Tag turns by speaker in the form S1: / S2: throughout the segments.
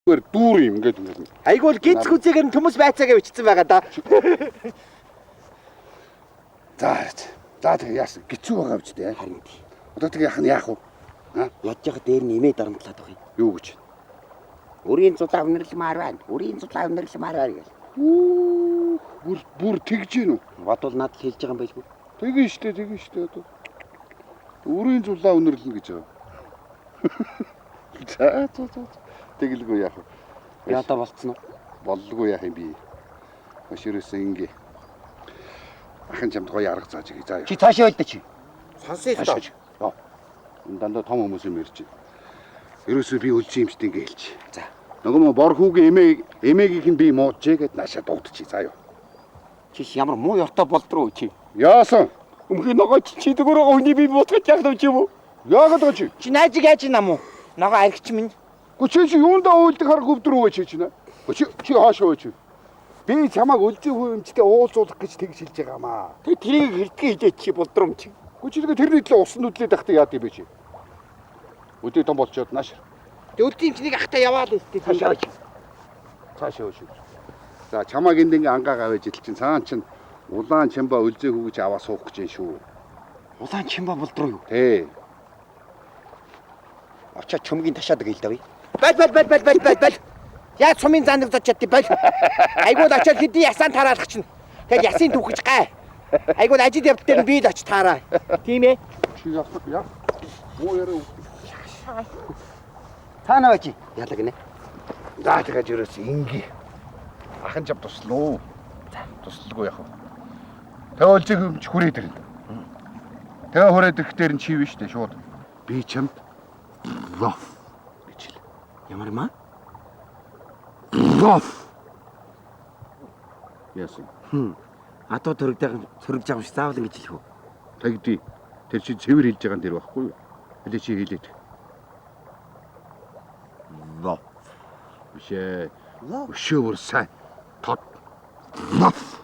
S1: Дүүр юм ингээд.
S2: Айгуул гинц хүзээгээр нь төмөс байцаагаа бичсэн байгаа да.
S1: За тэгээ яасан гिचүү байгаа биз дээ.
S2: Харин тий.
S1: Одоо тэгээ яах вэ?
S2: Ядж яхад дээр нь имээ дарамтлаад байгаа юм.
S1: Юу гэж?
S2: Үрийн зулаа өнөрлөмөр байна. Үрийн зулаа өнөрлөмөр байна гэж.
S1: Бүр тэгж гин үү?
S2: Бодвол надад хэлж байгаа юм байлгүй.
S1: Тэгэн штэ одоо. Үрийн зулаа өнөрлөн гэж байгаа. За. Тэгэлгүй яах вэ?
S2: Ядаа болцсон уу?
S1: Боллгүй яах юм би. Маширээсээ ингээ. Ахын чамд гоё арга зааж ий. За.
S2: Чи цаашаа байл да чи.
S1: Сонсъё л доо. Дандаа том хүмүүс юм ярьж байна. Ерөөсөө би үлжин юмштэй ингээ хэлж.
S2: За.
S1: Нөгөө бор хүүгийн эмээгийнх нь би муудчээ гэд наашаа дуудчих. За юу.
S2: Чи ямар муу ёртой болдроо чи.
S1: Яасан?
S2: Өмхий ногоо чи дөрөөгөө хүний би буутгаж яах вэ чи юу?
S1: Яагаад гэж?
S2: Чи найзыг яаж юм уу? Ногоо аригч минь.
S1: Чи юундаа уйлдаг харах өвдрөө чи чинь. Чи хаашаа чи. Би чамайг үлзий хүмжтэй уулзуулах гэж тэгж хэлж байгаа маа.
S2: Тэг тэрийг хэрдгээ хилээ чи болдром чи.
S1: Чи тэрний төлөө усан нүдлээд ахтай яад юм бэ чи. Өдөө том болчоод нааш.
S2: Тэг үлдээ юмчнийг ахтай яваал өстэй цаашаа.
S1: Цаашаа шүү. За чамайг энд ингээ ангаагаа байж идэл чинь цаан чинь улаан чамба үлзээ хүүгэж аваа суух гэж шүү.
S2: Улаан чимба болдроо юу?
S1: Тий.
S2: Очоо чөмгийн ташаадаг хэл давъя. Бал. Яа цумын зандаг зочод бал. Айгууд очоод хэдий ясаан тараалах чинь. Тэгэл ясын түүхэж гай. Айгууд ажид явд дээр би л очиж таараа. Тийм ээ.
S1: Чи яа. Муу яруу.
S2: Таана бачи. Яалаа гинэ.
S1: За тэгэж ерөөс ингээ. Ахын чам туслуу. Туслалгүй яах вэ? Тэгээ олжиг юмч хүрээд ирнэ. Тэгээ хүрээд ирэхээр нь чи биш үү шууд. Би чамд лоф гэж хэл.
S2: Ямар маа?
S1: Лоф. Яасан?
S2: Атуу төрөгж байгаа юм шиг заавал ингэж хэлэх үү?
S1: Тэгдий. Тэр чи цэвэр хэлж байгаа юм дэр байхгүй юу? Хэлээ чи хэлээд. Лоф. Бишээ. Өшөөр сайн. Тод. Лоф.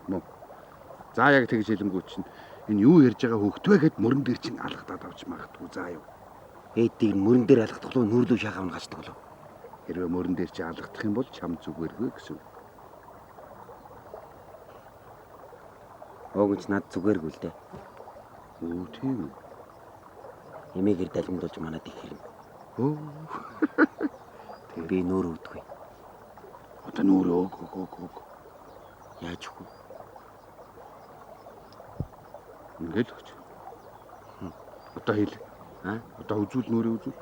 S1: Мөн. За яг тэгж хэлэнгүү чинь энэ юу ярьж байгаа хөвгтвэ гэд мөрөн дээр чинь алгадаад авч магадгүй заа юу.
S2: Ээдийг мөрөн дээр алгадах уу нүүрлүү шахав нь гацдаг болов.
S1: Хэрвээ мөрөн дээр чи алгадах юм бол чам зүгээргүй гэсэн.
S2: Огч над зүгээргүй л дээ.
S1: Үу тийм үү.
S2: Эмээгээр далимдуулж манад их хэрэг.
S1: Оо.
S2: Тэг би нүүр өвдөггүй.
S1: Одоо нүүр өг.
S2: Яаж вэ?
S1: Ингээл өгч. Одоо хэл. Одоо үзүүл нүрээ үзүүл.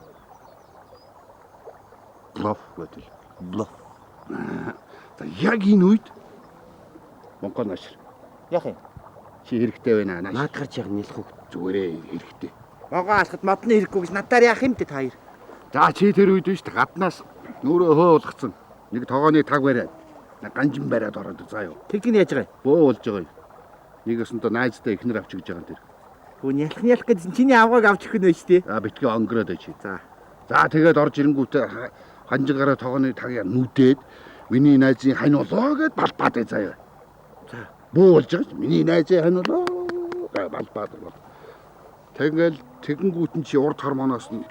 S1: Блоф гэдэг.
S2: Блоф.
S1: За яг энэ үед Монгол нааш.
S2: Яах юм?
S1: Чи хэрэгтэй байна нааш.
S2: Наад гарч яг нэлэх үг.
S1: Зүгээрээ хэрэгтэй.
S2: Могоо алхад модны хэрэггүй гэж надаар яах юм те та хоёр.
S1: За чи тэр үед биш гаднаас нүрээ хөөөлгцэн. Нэг тогооны таг бариад. Ганжин бариад ороод заа юу.
S2: Тэгдэг нь яаж байгаа юм?
S1: Бөө болж байгаа юм. Нэг өсөндөө найзтай ихнэр авч гэж байгаа юм тэр.
S2: Гүн ялах гэдсэн чиний авгааг авч өгөх нь байж тээ.
S1: Битгий онгороод очив. За тэгээд орж ирэнгүүтээ ханжигараа тогооны тагийг нүдээд миний найзын хань болоо гэд балбаад бай заяа.
S2: За
S1: бөө болж байгаа ч миний найзын хань болоо балбаад бол. Тэгэл тэгэнгүүт нь чи урд хормоноос нь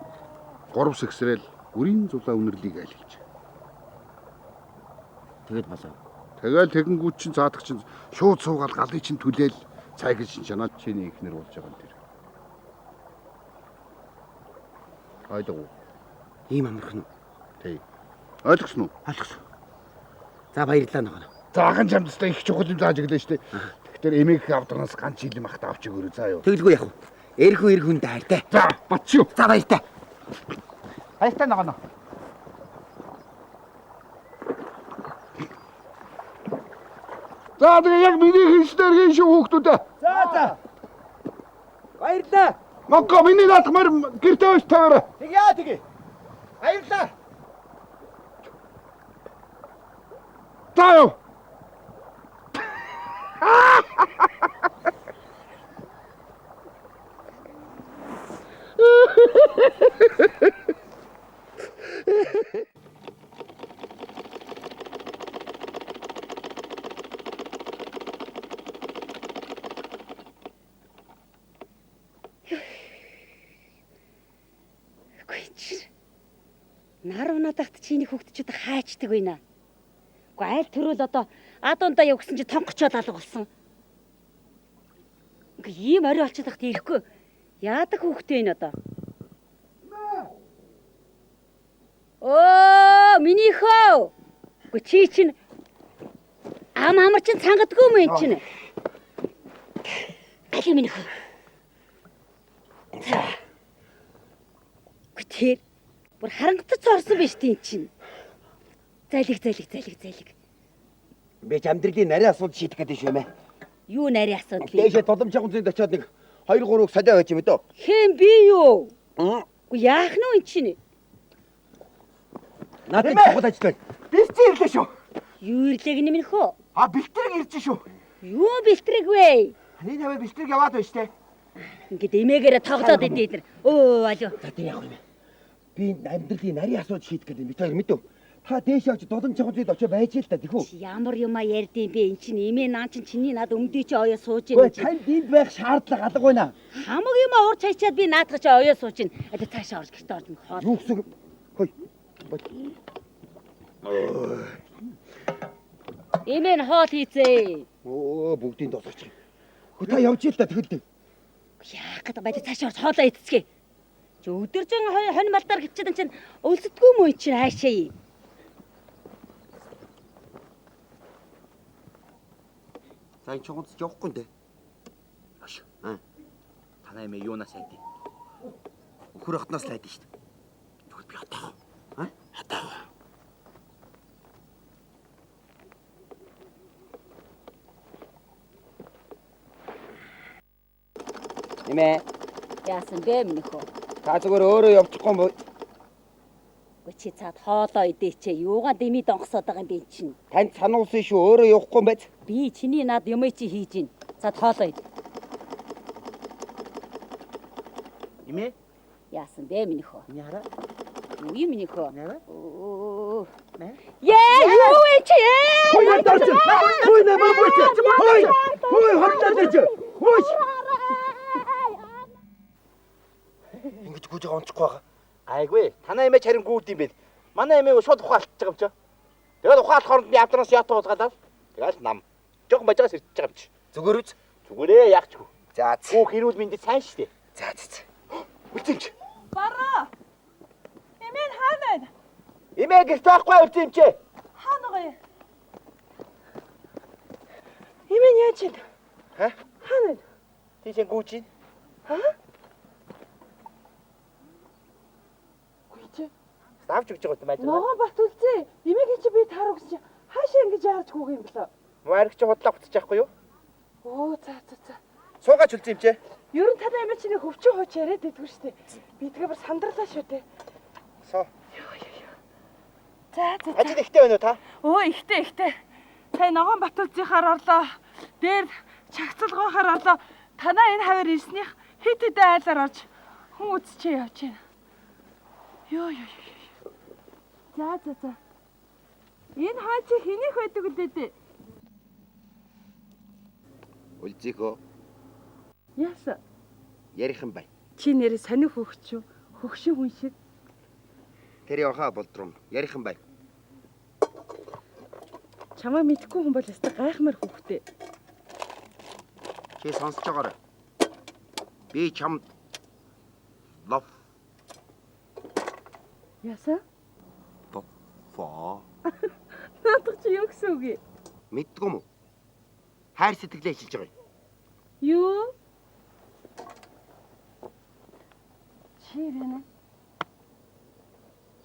S1: 3 сэгсрэл үрийн зулаа үнэрлийг айлж.
S2: тэгэл болоо.
S1: Тэгэл тэгэнгүүт чинь цаадах чинь шууд суугаад галыг чинь түлээл цайг чинь чанаад чиний ихнэр болж байгаа юм тэр. Ойлгов.
S2: Ийм амархан уу?
S1: Тий. Ойлгосон уу?
S2: Ойлгосон. За баярлалаа ногоо.
S1: За ахын чамдстай их чухал юм зааж өглөө штэ. Тэгэхээр эмээх авдганаас ганц жилийн махта авч өгөөрэй заа юу.
S2: Тэгэлгүй яах вэ? Эрх хүнд хайртай.
S1: За батчуу.
S2: За баяртай. Баяртай ногоо.
S1: За тэгээ яг миний хэлснээр хийн шүү хүүхдүүдээ.
S2: За. Баярлалаа.
S1: Мокко миний наадмаар гэртээ өс таваарай.
S2: Тэгээ. Баярлалаа.
S1: За юу.
S3: Нар унадагт чиний хөвгтчүүд хаачдаг байна. Гэхдээ аль төрөл одоо адундаа явгсан чи тонгочоод алга болсон. Ингээ ийм орой олчихдагт ирэхгүй. Яадаг хөвгтэй энэ одоо? Оо, миний хөө. Гэхдээ чи чинь амар чинь цангадгүй юм энэ чинь. Али миний хөө. Гэхдээ бүр харангацч орсон биш тийм чинь. Залиг.
S2: Би ч амьдралын нарийн асуудал шийдэх гэдэг шүү мэ.
S3: Юу нарийн асуудал юм?
S2: Дээшээ тулам чагуун зүйд очиод нэг 2-3 солио байж юм дөө.
S3: Хэм би юу? Уу яах нь энэ чинь?
S2: Надад чухал ажил байна. Бэлтэн ирлээ шүү.
S3: Юу ирлэг нэмэн хөө?
S2: Бэлтрэг ирж шүү.
S3: Юу бэлтрэг вэ?
S2: Ханы таваар бэлтрэг яваад байна штэ.
S3: Ингээд эмээгээрээ тоглоод идэв. Өө алуу.
S2: За тэр яах юм бэ? Би амьдралын нарийн асуудал шийдэх гэдэг бид хоёр мэдв. Та дээшээ очиж дулам чагуун зүйд очиж байж л та тэхүү.
S3: Ямар юмаа ярьдیں۔ Би эн чинь эмээ наан чинь чиний над өмдөй чи оёо сууж
S2: Ой
S3: ийн.
S2: танд энд байх шаардлага алга байна.
S3: Хамаг юмаа урч хайчаад би наадах чи оёо сууж ийн. Одоо цаашаа орж гэртээ орж хоол.
S2: Юу гэсэн. Хой.
S3: Эмээ нь хоол хийцээ.
S2: Бүгдийн досооч. Хөө та явж ийл та тэгэл.
S3: Яах гэдэг байд цаашаа орж хоолоо идцгээ. Чи өдөржин хонь малдаар гिचээд чинь өлсдгүй мүү чи хаашаа.
S2: Сайн чугунц явахгүй нэ. Аш.
S4: Танай мэ юунаас айд?
S2: Өхөр хотноос л айд шүү дээ. Тэгвэл би хатаа. Хатаа. Нэмэ.
S3: Яасан бэ минь хөө?
S2: Та зүгээр өөрөө явчихгүй юм.
S3: Чи цаад хоолоо идээчээ. Юугаа дэмий донгосоод байгаа юм бэ чинь?
S2: Танд сануулсан шүү өөрөө явахгүй юм байц.
S3: Би чиний над юмээ чи хийж гин. Цаад хоолоо ид.
S4: Имэ?
S3: Яасан бэ минь хөө?
S4: Миний хараа.
S3: Юу юм минь хөө?
S4: Нэ? Нэ?
S3: Яа, юу вэ чи?
S2: Хой надад. Хой намайг бүч. Хой хатаад чи. Хой. Ингэж гүйж байгаа онцгүй байгаа.
S4: Айгүй. Танай эмээ харин гүйд юм бэ. Манай эмээ шууд ухаалтж байгаа юм чи. Тэгээд ухаалт хооронд би авдраас ята уулгаалаа. Тэгэл нам. Жог бажаас ирж байгаа юм чи.
S2: Зүгээр үз.
S4: Зүгээрээ яахчгүй.
S2: За.
S4: Гүү хэрүүл миндэд сайн штэ.
S2: За.
S4: Үлцэмч.
S5: Бараа. Эмээ хаана байна?
S4: Эмээ гэрт байхгүй үлцэмч.
S5: Хаана гоё? Эмээ яаж ид?
S4: Ха?
S5: Хаана байна?
S4: Тийш гүүч ин. Ставч өгч байгаа юм байна.
S5: Ногоон бат үлзээ. Эмээгийн чи би таар өгсөн чи хаашаа ингэж яарч хүүг юм болоо?
S4: Маарч худлаа буцаж яахгүй юу?
S5: Оо за.
S4: Суугаач үлцэмч.
S5: Ер нь танай эмээ чиний хөвчөө хууч яриад байдгүй шүү дээ. Би тэгээ бүр сандарлаа шүү дээ.
S4: Соо.
S5: За.
S4: Ажил ихтэй байна уу та?
S5: Өө ихтэй. Та ногоон бат үлзийнхаар орлоо. Дээр чагцалгоохоор орлоо. Танаа энэ хавар ирснийх хит айлаар орж хүн үзчээ явж байна. Йоо. За. Энэ хаа чи хэнийх байдаг үлээ дээ?
S2: Үлзийхөө
S5: Яасан?
S2: ярих юм бай.
S5: Чи нэрээ сонир хөгч юу? Хөгшин хүн шиг.
S2: Тэр явахаа болдром ярих юм бай.
S5: Чамаа мэдхгүй хүн бол өстой гайхмаар хөвгтэй.
S2: Чи сонсож байгаарай. Би чамд лов
S5: Яасан?
S2: фо
S5: Наадах чи юу гэсэн үг юм?
S2: мэдгүй юм уу? Хайр сэтгэлээ хилж байгаа юм.
S5: Юу? Чи байна.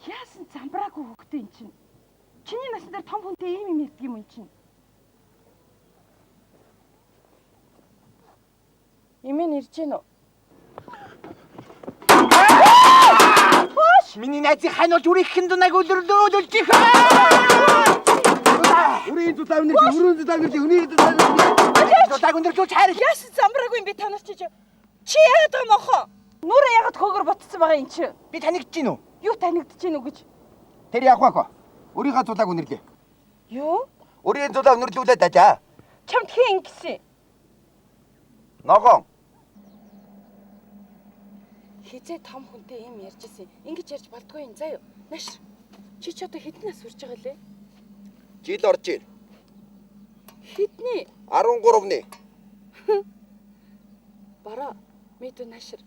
S5: Яасан замбраагүй хөвгтэй эн чинь? Чиний насн дээр том хүнтэй ийм юм ярьдаг юм эн чинь? Эмээ ирж гэнэ үү?
S2: Миний найзыг хань болж үрийнхэн дунайг өлөрлөөлж их. Үрийн дутаа өнөрч дутааг өндөрлөж хайр.
S5: Яасан замбраагүй юм би танаас чи яагаад байгаа мохоо? Нүрэ яагаад хөөгөр ботцсон байгаа юм чи?
S2: Би танигдж гин үү?
S5: Юу танигдэж гин үү гэж?
S2: Тэр явах вэ? Өөрийнхөө дутааг өнөрлөө.
S5: Юу?
S2: Өөрийн дутаа өнөрлүүлээд дажаа.
S5: Чамд хин ингэсэн.
S2: Ногоон.
S5: Хизээ том хүнтэй юм ярьжсэн. Ингэж ярьж болдгүй юм заа юу? Наш. Чи ч одоо хэдэн нас хүрч байгаа лээ?
S2: Жил орж ийн.
S5: Хэдний?
S2: 13-ны.
S5: Бараа мэдүү наашир.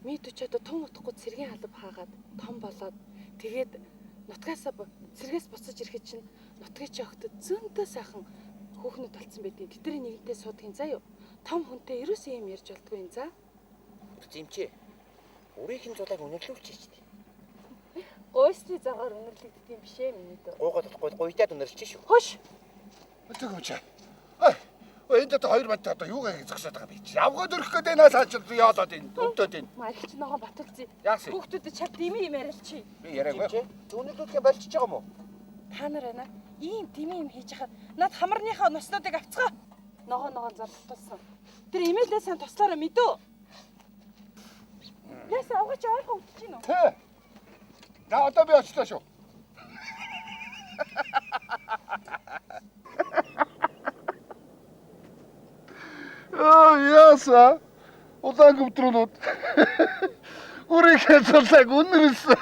S5: Мэдүү ч одоо том утгагүй цэргийн халав хаагаад том болоод тэгээд нутгаас цэргээс буцаж ирэхэд чинь нутгийн чи огтд зөндөө сайхан хүүхнүүд болцсон байдیں۔ Тэдний нэгэнтэй суудгийн заа юу? Том хүнтэй ерөөсөө юм ярьж болдгүй юм заа.
S2: Зэмчээ. Өөрийнх нь зулайг үнэрлүүлчихэж дээ.
S5: Гойсны цагаар үнэрлэгддэг юм биш ээ миний дөө.
S2: Гойгоод гойтаад үнэрлэж шүү.
S5: Хөш.
S1: Өтөгөөч. Энд одоо хоёр бат одоо юугаа зогсоод байгаа би чи. Авгаад өрөх гэдэг наа цааш яолоод энэ өвдөд энэ.
S5: Марилч ногоо баталцъя.
S1: Яасан?
S5: Хүүхдүүдэд чад дими юм яриалчи.
S1: Би яриаггүй.
S2: Үнэрлүүлэхээ болчихж байгаа юм уу?
S5: Та нар байна. Ийм дими юм хийж хахад над хамарныхаа носнуудыг авцгаа. Ногоо зардталсан. Тэр имэйлээ сайн туслаараа мэдөө. Яасан авгаач ойрхон үтж гин үү?
S1: Тэ. За одоо би очлоо шүү. Яаса. Удаан гүвтрүүнүүд. Үрийнхээ цулайг үнэрсэн.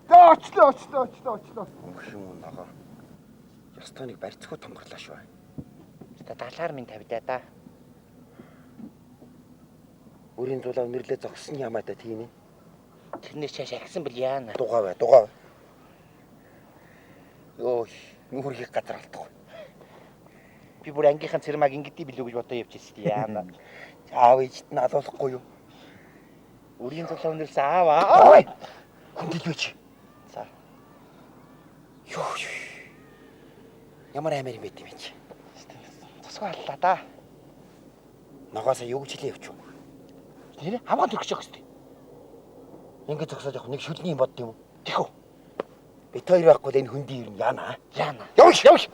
S1: Очлоо.
S2: Мөх юм уу ногоо. Ястоныг барьцгүй тонгорлоо шүү. Та далаар минь тавьдаа да. Үрийн зулаа үнэрлээ зогссон ямаа да тийм ээ. Тэрнээс чааш агсан бил яана. Дугаа бай. Йоо, нүрхийг газар алдах. Би бүр ангийнхаа цэрмаг ингэдэй билүү гэж бодоо явчихсан яана. Аав ээжт нь алуулахгүй юу? Үрийн зулаа үнэрлсэн ааваа. Хүндэлвэч. За. Йоо. Ямар амир юм бэ тийм чи. Тусгай аллаа да. Ногоосоо юу гэж хэлээ явчих. Нэрээ хамгаан төрөх гэж байгаа юм. Ингээд зогсоод явах нэг шүлний юм бод юм уу? Тэхүү. Бид хоёр байхгүй л энэ хүндий юу яана. Явш.